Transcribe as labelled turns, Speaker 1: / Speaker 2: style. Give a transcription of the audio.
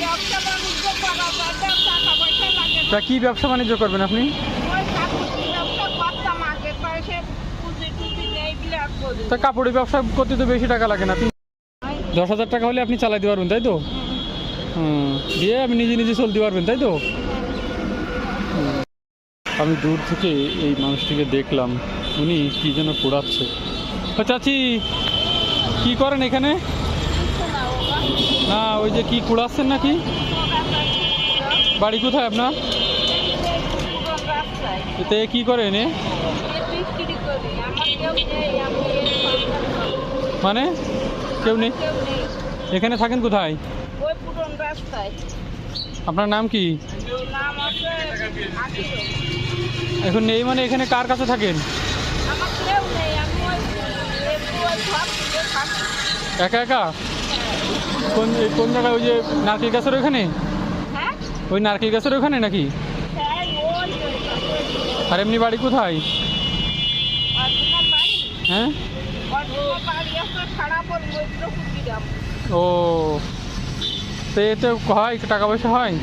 Speaker 1: ব্যবসা বাণিজ্য করা যায়, টাকা পয়সা লাগে না।
Speaker 2: তা কি ব্যবসা বাণিজ্য করবেন আপনি?
Speaker 1: ওই কাপড়ের ব্যবসা করতাম আগে, পয়সা পুঁজি টুজি নেই বিলাস করি।
Speaker 2: তা কাপড়ের ব্যবসা করতে তো বেশি টাকা লাগে না, 10,000 টাকা হলে আপনি চালাইতে পারবেন, তাই তো? দিয়ে আপনি নিজে নিজে চলতে পারবেন, তাই তো? আমি দূর থেকে এই মানুষটিকে দেখলাম, উনি কি যেন পোড়াচ্ছে। চাচি, কি করেন এখানে? না, ওই যে কি কুড়াচ্ছেন নাকি? বাড়ি কোথায় আপনার? এতে কি করেন? মানে কেউ নেই? এখানে থাকেন কোথায়? আপনার নাম কি? এখন নেই মানে এখানে কার কাছে থাকেন? একা একা? কোন কোন জায়গায়? ওই যে নারকেল গাছের ওখানে? ওই নারকেল গাছের ওখানে নাকি? আর এমনি বাড়ি কোথায়? হ্যাঁ, ও, তো এতে হয় টাকা পয়সা হয়?